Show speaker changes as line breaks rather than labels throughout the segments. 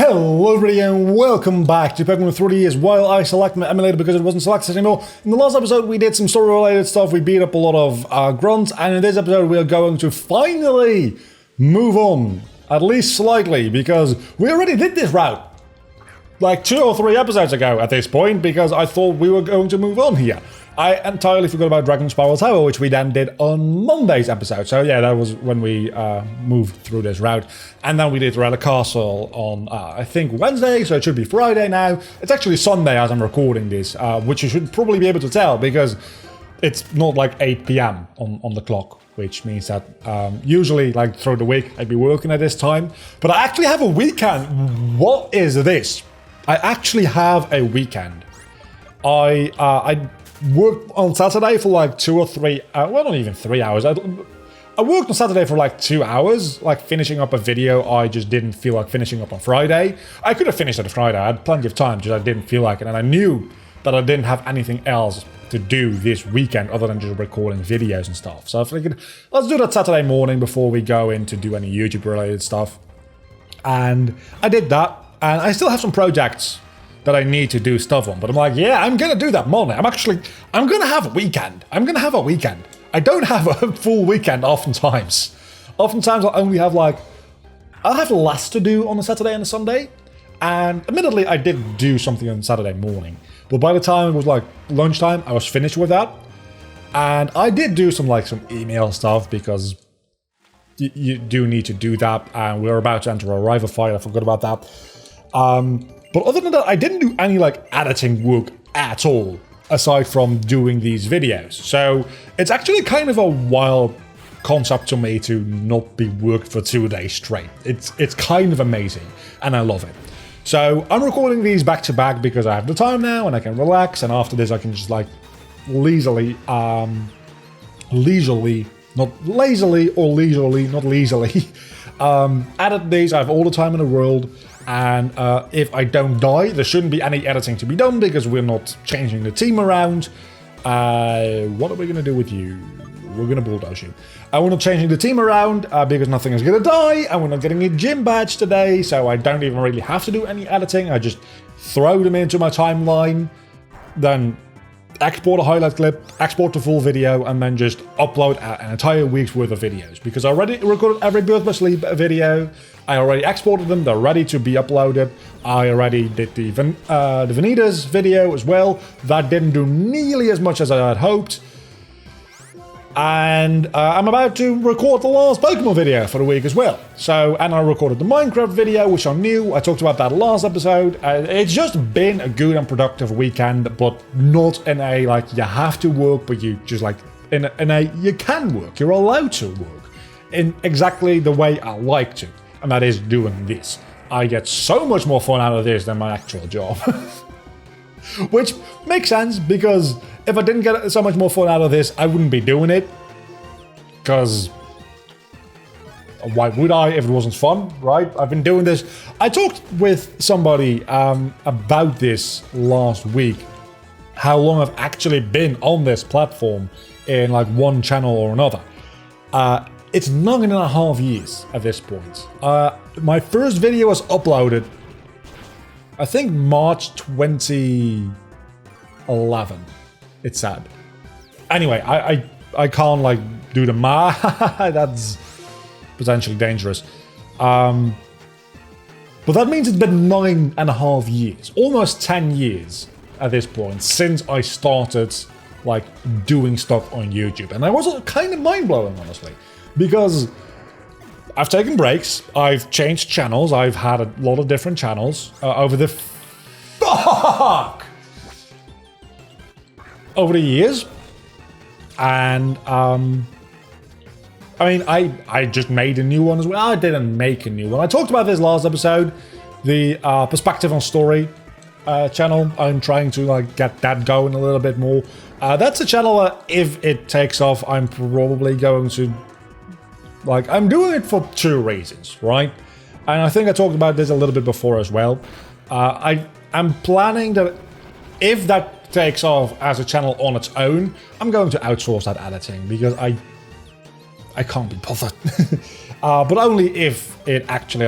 Hello everybody and welcome back to Pokemon 3DS while I select my emulator because it wasn't selected anymore. In the last episode we did some story related stuff, we beat up a lot of grunts, and in this episode we are going to finally move on, at least slightly, because we already did this route like 2 or 3 episodes ago at this point, because I thought we were going to move on here. I entirely forgot about Dragon Spiral Tower, which we then did on Monday's episode. So yeah, that was when we moved through this route. And then we did Relic Castle on, I think, Wednesday, so it should be Friday now. It's actually Sunday as I'm recording this, which you should probably be able to tell, because it's not like 8 p.m. on the clock, which means that usually, like, through the week, I'd be working at this time. But I actually have a weekend. What is this? I actually have a weekend. I worked on Saturday for like 2 or 3 hours, well, not even 3 hours. I worked on Saturday for like 2 hours, like finishing up a video I just didn't feel like finishing up on Friday. I could have finished it on Friday, I had plenty of time, just I didn't feel like it, and I knew that I didn't have anything else to do this weekend other than just recording videos and stuff. So I figured, let's do that Saturday morning before we go in to do any YouTube related stuff. And I did that, and I still have some projects that I need to do stuff on, but I'm like, yeah, I'm gonna do that Monday. I'm gonna have a weekend. I don't have a full weekend oftentimes. Oftentimes I'll only have I'll have less to do on a Saturday and a Sunday. And admittedly, I did do something on Saturday morning, but by the time it was like lunchtime, I was finished with that. And I did do some email stuff, because you do need to do that. And we're about to enter a rival fight. I forgot about that. But other than that, I didn't do any editing work at all, aside from doing these videos. So it's actually kind of a wild concept to me to not be worked for 2 days straight. It's kind of amazing, and I love it. So I'm recording these back to back because I have the time now and I can relax, and after this I can just leisurely, not lazily or leisurely, not leisurely, edit these. I have all the time in the world. And if I don't die, there shouldn't be any editing to be done because we're not changing the team around. What are we going to do with you? We're going to bulldoze you. We're not changing the team around because nothing is going to die, and we're not getting a gym badge today, so I don't even really have to do any editing. I just throw them into my timeline, then export a highlight clip, export the full video, and then just upload an entire week's worth of videos. Because I already recorded every Birth by Sleep video, I already exported them, they're ready to be uploaded. I already did the Vanitas video as well. That didn't do nearly as much as I had hoped. And I'm about to record the last Pokemon video for the week as well. And I recorded the Minecraft video, which I knew. I talked about that last episode. It's just been a good and productive weekend, but not in a, you have to work, but you just, in a you can work. You're allowed to work in exactly the way I like to. And that is doing this. I get so much more fun out of this than my actual job. Which makes sense, because if I didn't get so much more fun out of this, I wouldn't be doing it. Because why would I if it wasn't fun, right? I've been doing this. I talked with somebody about this last week, how long I've actually been on this platform in one channel or another. It's 9.5 years at this point. My first video was uploaded, I think, March 2011. It's sad. Anyway, I can't do the math. That's potentially dangerous. But that means it's been 9.5 years, almost 10 years at this point, since I started doing stuff on YouTube. And that was kind of mind-blowing, honestly, because I've taken breaks, I've changed channels, I've had a lot of different channels over the years. And I just made a new one as well. I didn't make a new one. I talked about this last episode, the Perspective on Story channel. I'm trying to get that going a little bit more. That's a channel that, if it takes off, I'm probably going to I'm doing it for 2 reasons, right? And I think I talked about this a little bit before as well. I'm planning that if that takes off as a channel on its own, I'm going to outsource that editing, because I can't be bothered. But only if it actually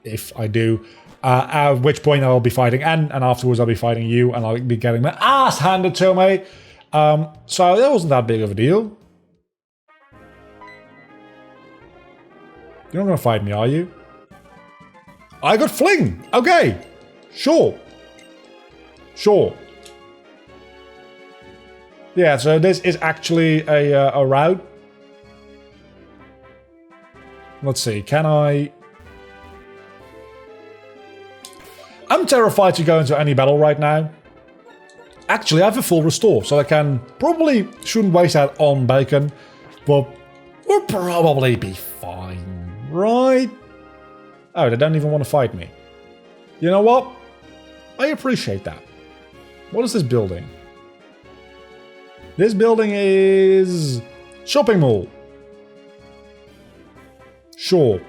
if I do. At which point I'll be fighting N, and afterwards I'll be fighting you, and I'll be getting my ass handed to me. So that wasn't that big of a deal. You're not gonna fight me, are you? I got fling! Okay! Sure. Sure. Yeah, so this is actually a route. Let's see, can I... I'm terrified to go into any battle right now. Actually, I have a full restore, so I can probably shouldn't waste that on bacon, but we'll probably be fine, right? Oh, they don't even want to fight me. You know what? I appreciate that. What is this building? This building is... shopping mall. Sure.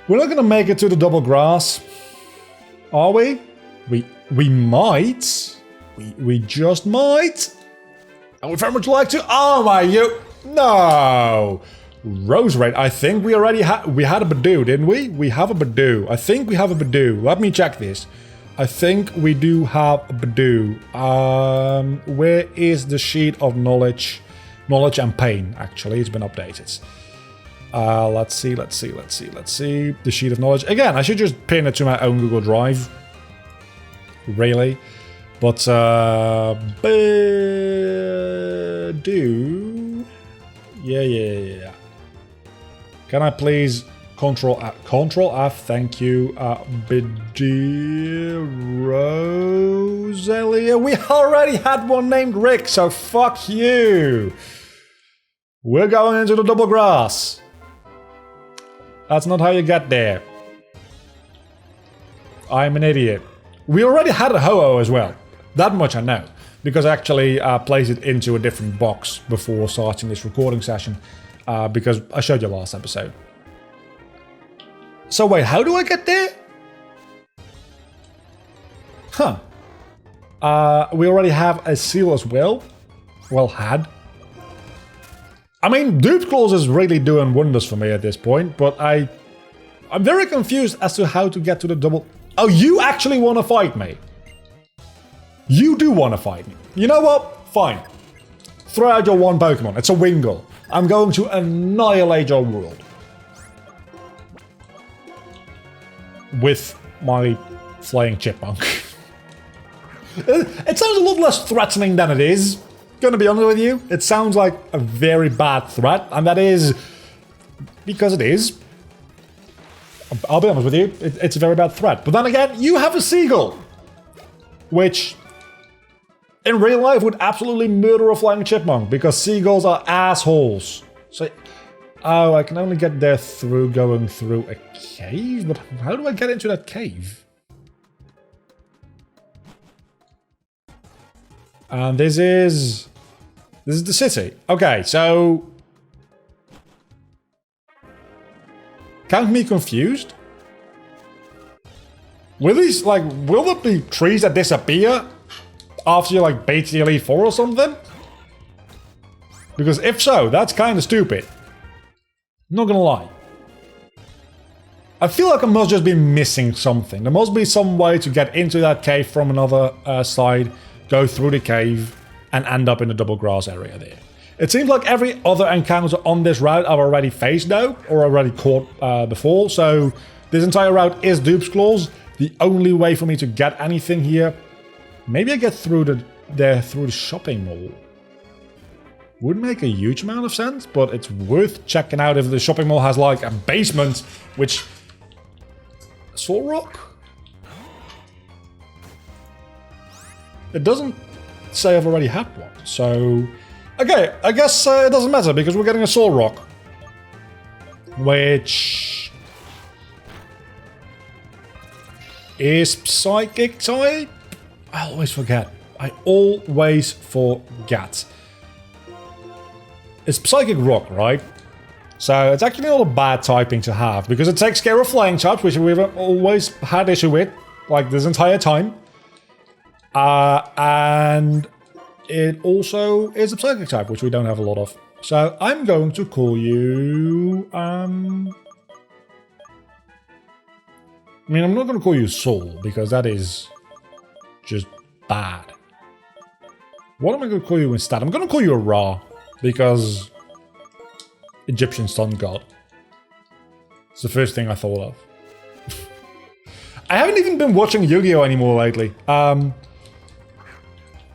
We're not going to make it to the double grass. Are we? We might. We just might. I would very much like to. Oh my, you... No! Rose Raid. I think we already had... We had a Badoo, didn't we? We have a Badoo. I think we have a Badoo. Let me check this. I think we do have a Badoo. Where is the sheet of knowledge? Knowledge and pain, actually. It's been updated. Let's see. The sheet of knowledge. Again, I should just pin it to my own Google Drive. Really. But, Badoo... Yeah. Can I please Control F, thank you. Rosalia. We already had one named Rick, so fuck you. We're going into the double grass. That's not how you get there. I'm an idiot. We already had a Ho-Oh as well. That much I know. Because I actually placed it into a different box before starting this recording session. Because I showed you last episode. So wait, how do I get there? Huh. We already have a seal as well. Well, had. I mean, Dupe Claws is really doing wonders for me at this point, but I'm very confused as to how to get to the double... Oh, you actually want to fight me? You do want to fight me. You know what? Fine. Throw out your one Pokemon. It's a Wingull. I'm going to annihilate your world. With my flying chipmunk. It sounds a lot less threatening than it is. Gonna be honest with you. It sounds like a very bad threat, and that is because it is. I'll be honest with you. It's a very bad threat. But then again, you have a seagull, which in real life would absolutely murder a flying chipmunk because seagulls are assholes. So, oh, I can only get there through going through a cave? But how do I get into that cave? And this is the city. Okay, so count me confused. Will there be trees that disappear after you like bait the Elite Four or something? Because if so, that's kind of stupid. Not gonna lie. I feel like I must just be missing something. There must be some way to get into that cave from another side, go through the cave, and end up in the double grass area there. It seems like every other encounter on this route I've already faced though, or already caught before, so this entire route is Dupe's Claws. The only way for me to get anything here, maybe I get through the shopping mall. Would make a huge amount of sense, but it's worth checking out if the shopping mall has like a basement, which... Soul Rock? It doesn't say I've already had one, so... Okay, I guess it doesn't matter because we're getting a Soul Rock. Which... is Psychic type? I always forget. It's Psychic Rock, right? So it's actually not a bad typing to have, because it takes care of flying types, which we've always had issue with, like this entire time. And it also is a Psychic type, which we don't have a lot of. So I'm going to call you... I mean, I'm not going to call you Soul, because that is just bad. What am I going to call you instead? I'm going to call you a Ra, because Egyptian sun god. It's the first thing I thought of. I haven't even been watching Yu-Gi-Oh! Anymore lately. To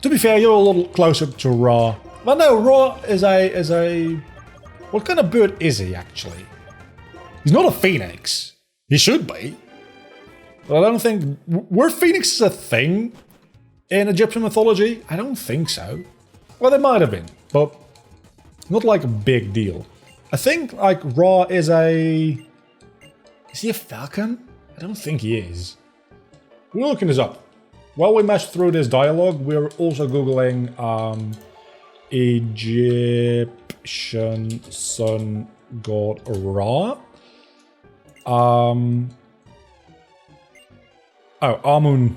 be fair, you're a little closer to Ra. But no, Ra is a... What kind of bird is he, actually? He's not a phoenix. He should be. But I don't think... Were phoenixes a thing in Egyptian mythology? I don't think so. Well, they might have been, but not like a big deal. I think, like, Ra is a... Is he a falcon? I don't think he is. We're looking this up. While we mesh through this dialogue, we're also Googling Egyptian sun god Ra. Amun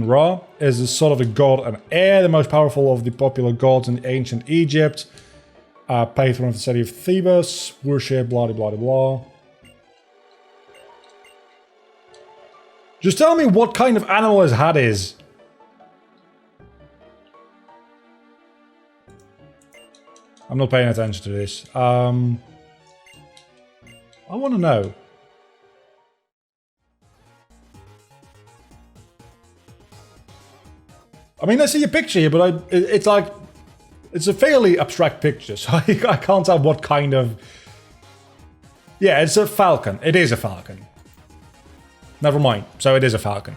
Ra is a sort of a god and heir, the most powerful of the popular gods in ancient Egypt. Patron of the city of Thebes, worship, blah blah blah blah. Just tell me what kind of animal his hat is. I'm not paying attention to this. I want to know. I mean, I see a picture here, but it's like... It's a fairly abstract picture, so I can't tell what kind of... Yeah, it's a falcon. It is a falcon. Never mind. So it is a falcon.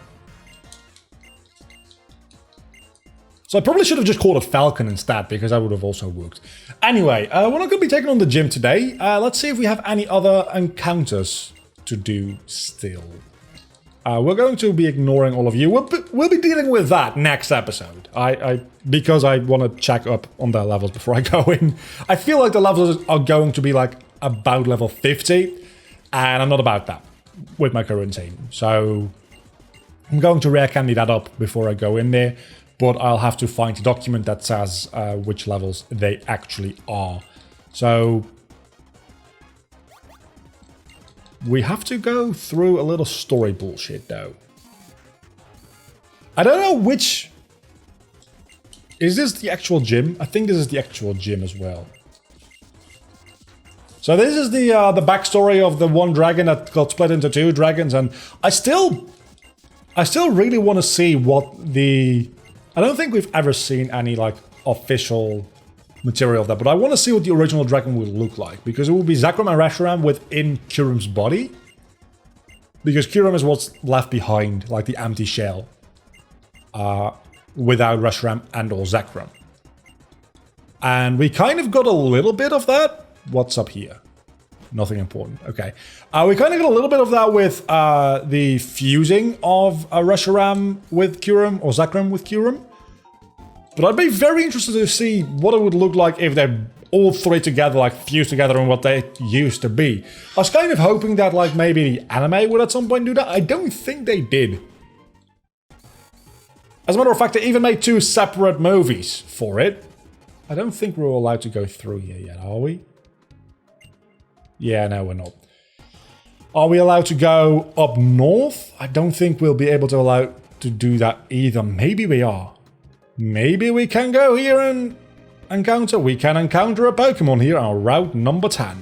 So I probably should have just called it falcon instead, because that would have also worked. Anyway, we're not going to be taking on the gym today. Let's see if we have any other encounters to do still. We're going to be ignoring all of you. We'll be dealing with that next episode. Because I want to check up on their levels before I go in. I feel like the levels are going to be like about level 50. And I'm not about that with my current team. So I'm going to rare candy that up before I go in there. But I'll have to find a document that says which levels they actually are. So we have to go through a little story bullshit, though. I don't know which... Is this the actual gym? I think this is the actual gym as well. So this is the backstory of the one dragon that got split into two dragons, and I still really want to see what the... I don't think we've ever seen any, like, official material of that, but I want to see what the original dragon would look like, because it will be Zekrom and Reshiram within Kurum's body, because Kurum is what's left behind, like the empty shell, without Reshiram and or Zekrom. And we kind of got a little bit of that. What's up here? Nothing important. Okay. We kind of got a little bit of that with the fusing of Reshiram with Kurum, or Zekrom with Kurum. But I'd be very interested to see what it would look like if they're all three together, like fused together, and what they used to be. I was kind of hoping that, like, maybe the anime would at some point do that. I don't think they did. As a matter of fact, they even made 2 separate movies for it. I don't think we're allowed to go through here yet, are we? Yeah, no, we're not. Are we allowed to go up north? I don't think we'll be able to allow to do that either. Maybe we are. Maybe we can go here and encounter... We can encounter a Pokemon here on route number 10.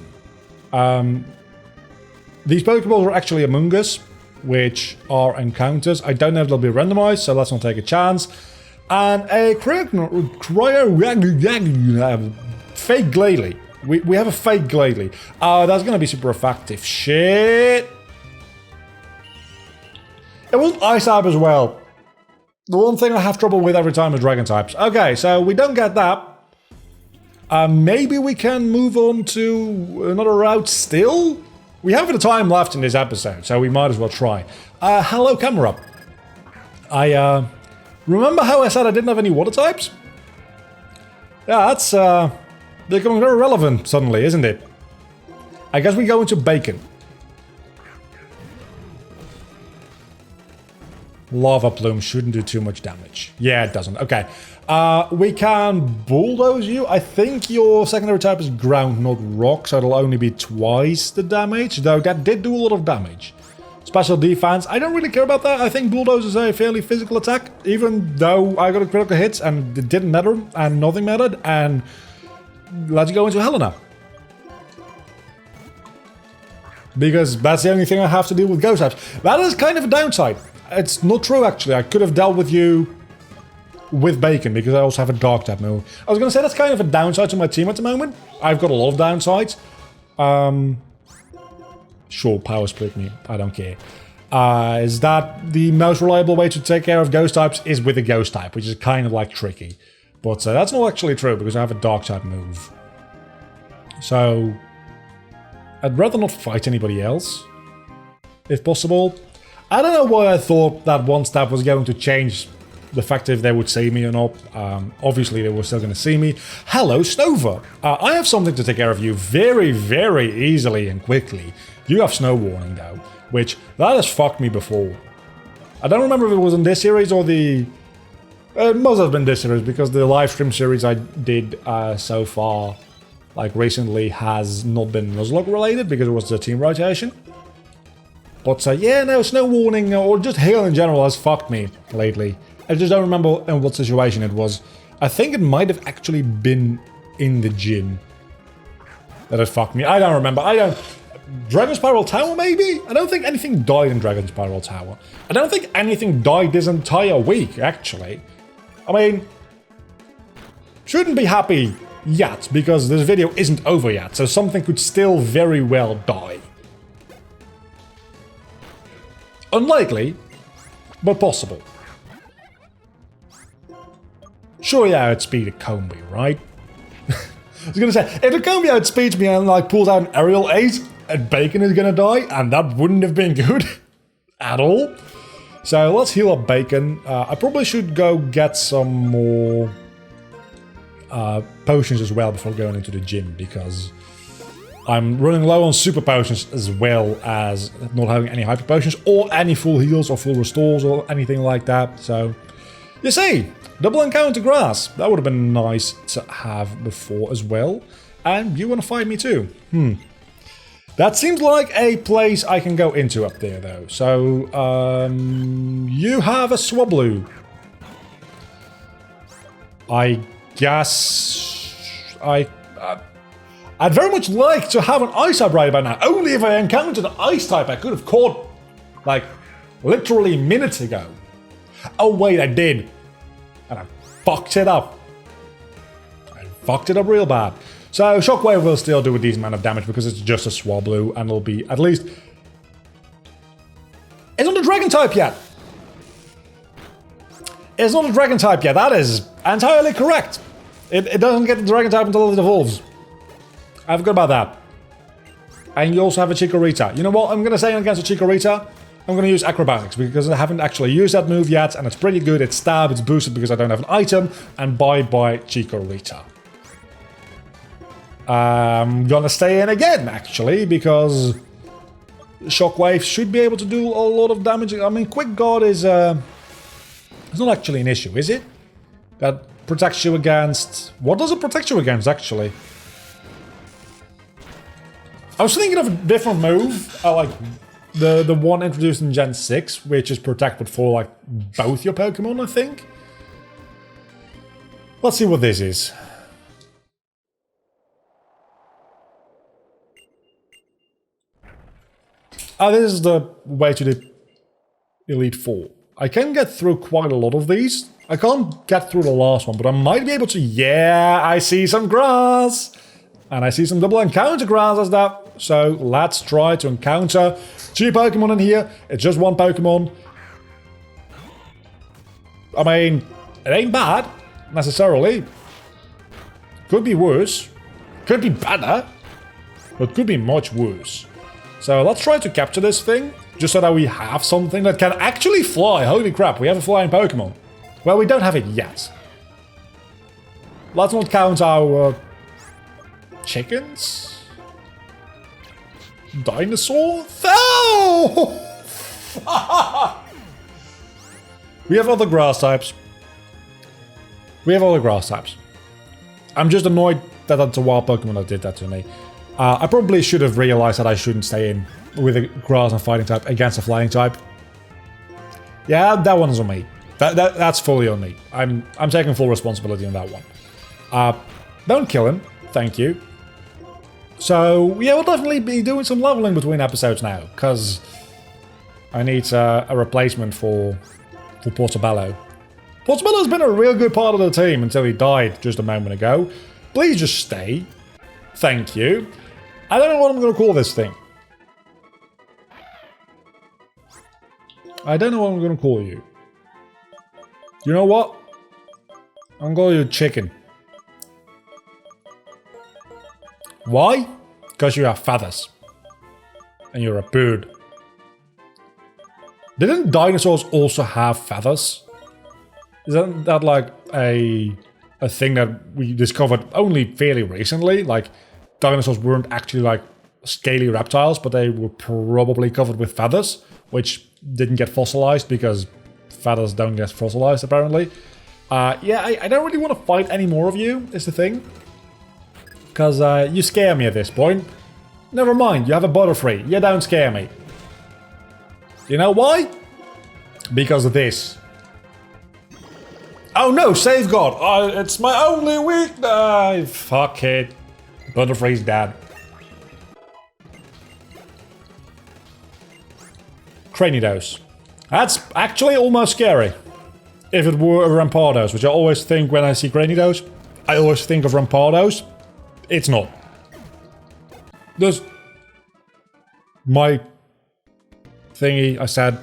These Pokeballs are actually Among Us, which are encounters. I don't know if they'll be randomized, so let's not take a chance. And a fake Glalie. We have a fake Glalie. That's going to be super effective. Shit. It was Ice type as well. The one thing I have trouble with every time is Dragon types. Okay, so we don't get that. Maybe we can move on to another route still? We have a bit of time left in this episode, so we might as well try. Hello, camera. I remember how I said I didn't have any water types? Yeah, that's becoming very relevant suddenly, isn't it? I guess we go into Bacon. Lava Plume shouldn't do too much damage. Yeah, it doesn't. Okay. We can bulldoze you. I think your secondary type is ground, not rock, so it'll only be twice the damage, though that did do a lot of damage. special defense. I don't really care about that. I think Bulldoze is a fairly physical attack, even though I got a critical hits and it didn't matter and nothing mattered. And let's go into Helena. Because that's the only thing I have to deal with ghost types. That is kind of a downside. It's not true, actually. I could have dealt with you with Bacon, because I also have a dark type move. I was going to say that's kind of a downside to my team at the moment. I've got a lot of downsides. Sure, power split me. I don't care. Is that the most reliable way to take care of ghost types is with a ghost type, which is kind of like tricky. But that's not actually true, because I have a dark type move. So I'd rather not fight anybody else, if possible. I don't know why I thought that one step was going to change the fact if they would see me or not. Obviously, they were still going to see me. Hello, Snover. I have something to take care of you very, very easily and quickly. You have Snow Warning, though, which that has fucked me before. I don't remember if it was in this series or the... It must have been this series, because the live stream series I did so far, like recently, has not been Nuzlocke related, because it was the team rotation. But yeah, no, Snow Warning, or just Hail in general, has fucked me lately. I just don't remember in what situation it was. I think it might have actually been in the gym that it fucked me. I don't remember. Dragon Spiral Tower, maybe? I don't think anything died in Dragon Spiral Tower. I don't think anything died this entire week, actually. I mean, shouldn't be happy yet, because this video isn't over yet, so something could still very well die. Unlikely, but possible. Sure, yeah, it speed a Combi, right? I was gonna say, if the Combi outspeeds me and like pulls out an aerial ace, and Bacon is gonna die, and that wouldn't have been good at all. So let's heal up Bacon. I probably should go get some more potions as well before going into the gym, because I'm running low on super potions as well as not having any hyper potions or any full heals or full restores or anything like that. So you see, double encounter grass. That would have been nice to have before as well. And you want to fight me too? That seems like a place I can go into up there though. So you have a Swablu. I guess I'd very much like to have an ice type right about now. Only if I encountered an ice type I could have caught, like, literally minutes ago. Oh wait, I did. And I fucked it up. I fucked it up real bad. So Shockwave will still do a decent amount of damage because it's just a Swablu, and it'll be at least... It's not a Dragon type yet! It's not a Dragon type yet, that is entirely correct. It doesn't get the Dragon type until it evolves. I forgot about that. And you also have a Chikorita. You know what, I'm going to say against a Chikorita, I'm going to use Acrobatics, because I haven't actually used that move yet, and it's pretty good. It's stab, it's boosted because I don't have an item, and bye-bye Chikorita. I'm going to stay in again, actually, because Shockwave should be able to do a lot of damage. I mean, Quick Guard is... it's not actually an issue, is it? That protects you against... What does it protect you against, actually? I was thinking of a different move, like the one introduced in Gen 6, which is protect but for like both your Pokemon, I think. Let's see what this is. This is the way to the Elite Four. I can get through quite a lot of these. I can't get through the last one, but I might be able to... Yeah, I see some grass! And I see some double encounter grass as that. So let's try to encounter 2 Pokemon in here. It's just 1 Pokemon. I mean, it ain't bad, necessarily. Could be worse. Could be better. But could be much worse. So let's try to capture this thing. Just so that we have something that can actually fly. Holy crap, we have a flying Pokemon. Well, we don't have it yet. Let's not count our... chickens? Dinosaur? Oh! We have other grass types. I'm just annoyed that that's a wild Pokemon that did that to me. I probably should have realized that I shouldn't stay in with a grass and fighting type against a flying type. Yeah, that one's on me. That's fully on me. I'm taking full responsibility on that one. Don't kill him. Thank you. So, yeah, we'll definitely be doing some leveling between episodes now, because I need a replacement for Portobello. Portobello's been a real good part of the team until he died just a moment ago. Please just stay. Thank you. I don't know what I'm going to call this thing. I don't know what I'm going to call you. You know what? I'm going to call you Chicken. Why? Because you have feathers. And you're a bird. Didn't dinosaurs also have feathers? Isn't that like a thing that we discovered only fairly recently? Like, dinosaurs weren't actually like scaly reptiles, but they were probably covered with feathers, which didn't get fossilized because feathers don't get fossilized, apparently. Yeah, I don't really want to fight any more of you, is the thing. Because you scare me at this point. Never mind, you have a Butterfree. You don't scare me. You know why? Because of this. Oh no, safeguard! It's my only weakness! Fuck it. Butterfree's dead. Cranidos. That's actually almost scary. If it were a Rampardos, which I always think when I see Cranidos, I always think of Rampardos. It's not. There's my thingy I said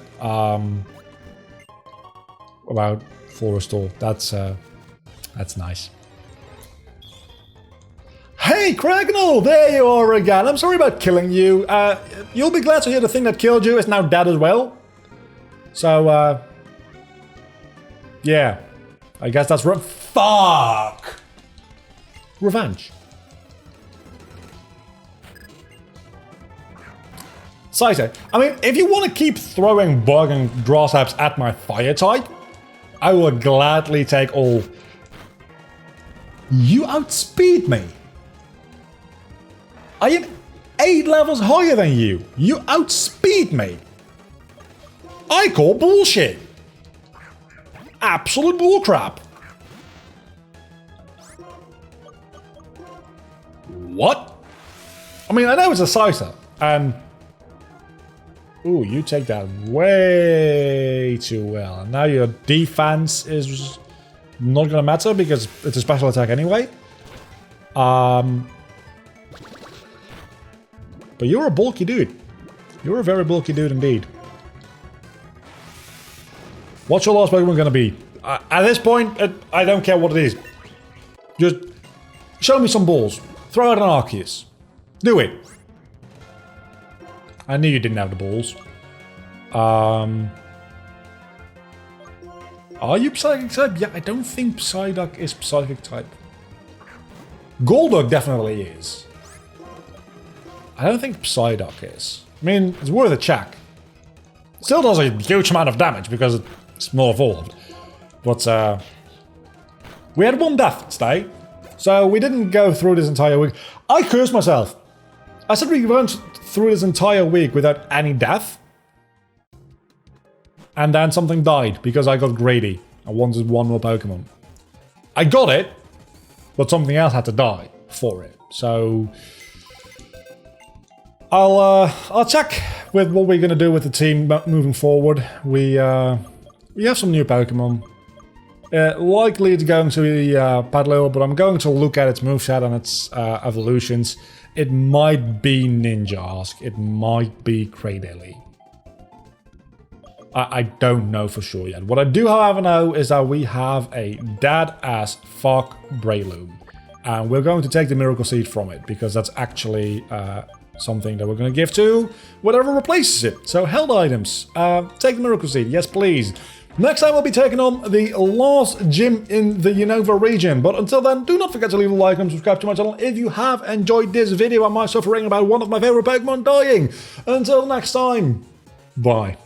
about full restore. That's nice. Hey, Cragnall! There you are again. I'm sorry about killing you. You'll be glad to hear the thing that killed you is now dead as well. So, yeah. I guess that's fuck! Revenge. Scyther. I mean, if you want to keep throwing bug and grass types at my fire type, I will gladly take all. You outspeed me. I am 8 levels higher than you. You outspeed me. I call bullshit. Absolute bullcrap. What? I mean, I know it's a Scyther, and ooh, you take that way too well. And now your defense is not gonna matter because it's a special attack anyway. But you're a bulky dude. You're a very bulky dude indeed. What's your last Pokemon gonna be? At this point, I don't care what it is. Just show me some balls. Throw out an Arceus. Do it. I knew you didn't have the balls. Are you Psychic type? Yeah, I don't think Psyduck is Psychic type. Golduck definitely is. I don't think Psyduck is. I mean, it's worth a check. Still does a huge amount of damage because it's more evolved. But, we had one death today, so we didn't go through this entire week. I cursed myself. I said we went through this entire week without any death. And then something died because I got greedy. I wanted one more Pokemon. I got it, but something else had to die for it. So I'll check with what we're gonna do with the team moving forward. We have some new Pokemon. Likely it's going to be Padlow, but I'm going to look at its moveset and its evolutions. It might be Ninjask. It might be Cradily. I don't know for sure yet. What I do, however, know is that we have a dead-ass fuck Breloom. And we're going to take the Miracle Seed from it, because that's actually something that we're going to give to whatever replaces it. So, held items. Take the Miracle Seed. Yes, please. Next time we'll be taking on the last gym in the Unova region. But until then, do not forget to leave a like and subscribe to my channel if you have enjoyed this video and my suffering about one of my favorite Pokemon dying. Until next time, bye.